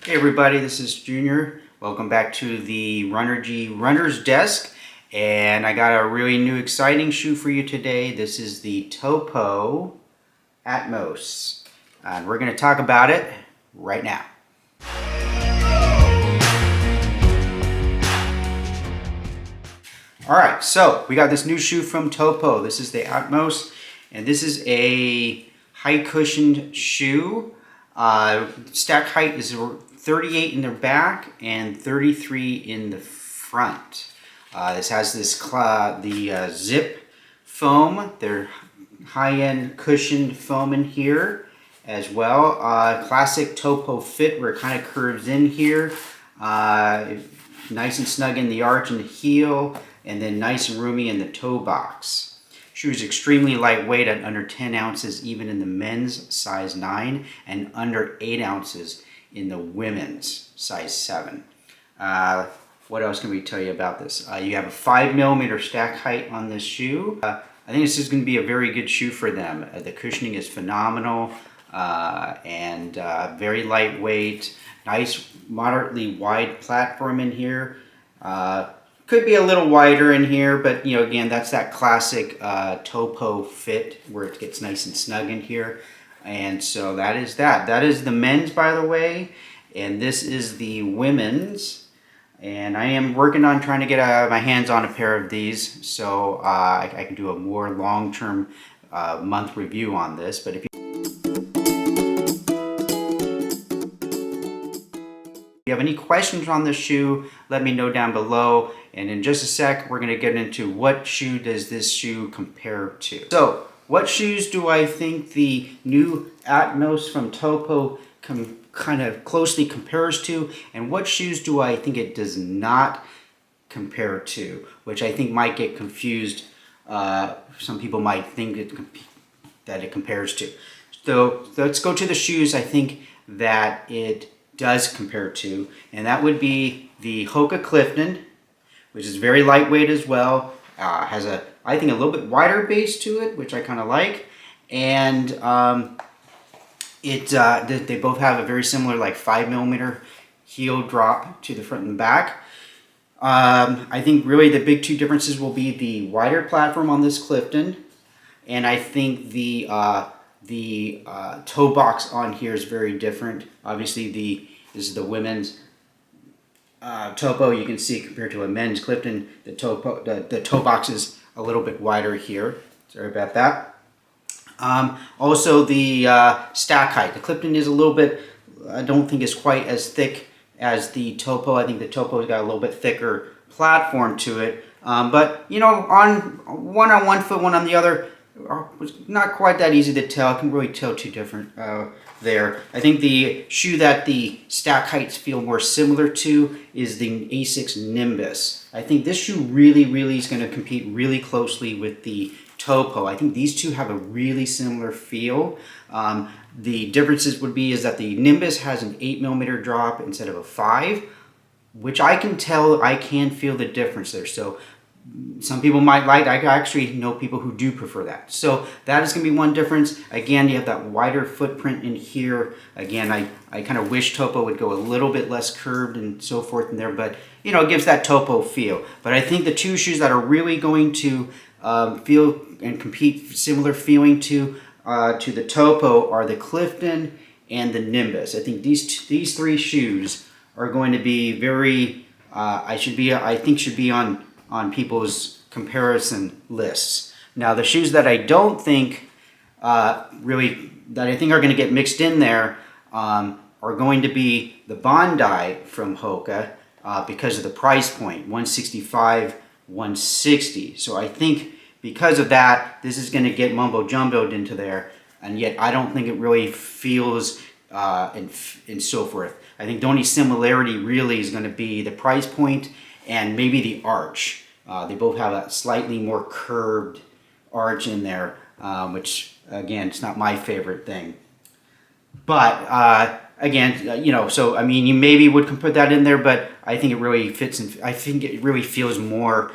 Hey everybody, this is Junior. Welcome back to the Runnergy Runner's Desk. And I got a really new exciting shoe for you today. This is the Topo Atmos. And we're going to talk about it right now. Alright, so we got this new shoe from Topo. This is the Atmos. And this is a high cushioned shoe. Stack height is 38 in the back and 33 in the front. This has this zip foam. They're high-end cushioned foam in here as well. Classic Topo fit where it kind of curves in here. Nice and snug in the arch and the heel, and then nice and roomy in the toe box. Shoe is extremely lightweight at under 10 ounces even in the men's size 9 and under 8 ounces in the women's size 7. What else can we tell you about this? You have a 5mm stack height on this shoe. I think this is going to be a very good shoe for them. The cushioning is phenomenal and very lightweight. Nice, moderately wide platform in here. Could be a little wider in here, but you know, again, that's that classic Topo fit where it gets nice and snug in here. And so that is that. That is the men's, by the way, and this is the women's. And I am working on trying to get my hands on a pair of these, so I can do a more long-term month review on this. But if you have any questions on this shoe, let me know down below. And in just a sec, we're going to get into what shoe does this shoe compare to. So, what shoes do I think the new Atmos from Topo kind of closely compares to? And what shoes do I think it does not compare to? Which I think might get confused. Some people might think that it compares to. So, let's go to the shoes I think that it does compare to, and that would be the Hoka Clifton, which is very lightweight as well. Has I think a little bit wider base to it, which I kind of like, and they both have a very similar 5mm heel drop to the front and back. I think really the big two differences will be the wider platform on this Clifton, and I think the toe box on here is very different. Obviously, this is the women's Topo. You can see compared to a men's Clifton, the toe box is a little bit wider here. Sorry about that. Also, the stack height. The Clifton is a little bit. I don't think it's quite as thick as the Topo. I think the Topo's got a little bit thicker platform to it. But you know, one on one foot, one on the other. Was not quite that easy to tell. I can really tell two different there. I think the shoe that the stack heights feel more similar to is the Asics Nimbus. I think this shoe really is going to compete really closely with the Topo. I think these two have a really similar feel. The differences would be is that the Nimbus has an 8mm drop instead of a 5, which I can tell, I can feel the difference there. So some people might like, I actually know people who do prefer that. So that is going to be one difference. Again, you have that wider footprint in here. Again, I kind of wish Topo would go a little bit less curved and so forth in there, but you know, it gives that Topo feel. But I think the two shoes that are really going to feel and compete similar feeling to the Topo are the Clifton and the Nimbus. I think these three shoes are going to be very, I think should be on people's comparison lists. Now, the shoes that I don't think that I think are going to get mixed in there are going to be the Bondi from Hoka because of the price point, $165, $160. So I think because of that, this is going to get mumbo-jumboed into there, and yet I don't think it really feels and so forth. I think the only similarity really is going to be the price point and maybe the arch. They both have a slightly more curved arch in there, which again, it's not my favorite thing. But again, you know, so I mean, you maybe would put that in there, but I think it really fits in. I think it really feels more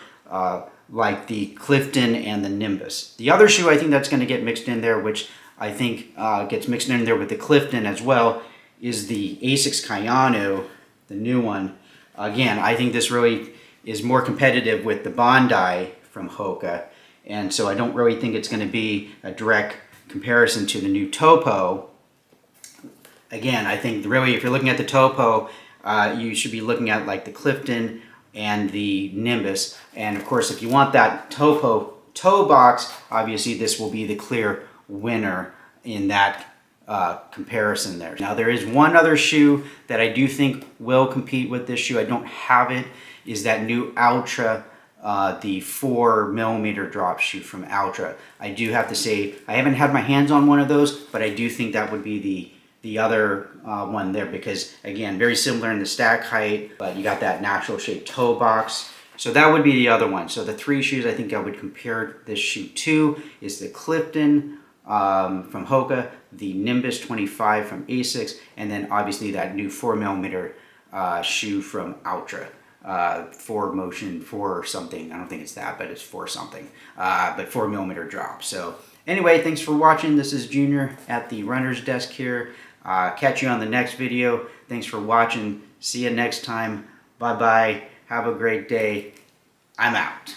like the Clifton and the Nimbus. The other shoe I think that's going to get mixed in there, which I think gets mixed in there with the Clifton as well, is the Asics Kayano, the new one. Again, I think this really is more competitive with the Bondi from Hoka, and so I don't really think it's going to be a direct comparison to the new Topo. Again, I think really if you're looking at the Topo, you should be looking at like the Clifton and the Nimbus. And of course, if you want that Topo toe box, obviously this will be the clear winner in that comparison there. Now there is one other shoe that I do think will compete with this shoe. I don't have it, is that new Ultra, the 4mm drop shoe from Ultra. I do have to say, I haven't had my hands on one of those, but I do think that would be the other one there, because again, very similar in the stack height, but you got that natural shaped toe box. So that would be the other one. So the three shoes I think I would compare this shoe to is the Clifton from Hoka, the Nimbus 25 from Asics, and then obviously that new 4mm shoe from Ultra. 4Motion, 4 something, I don't think it's that, but it's 4 something, but 4mm drop. So anyway, thanks for watching. This is Junior at the runner's desk here. Catch you on the next video. Thanks for watching. See you next time. Bye bye. Have a great day. I'm out.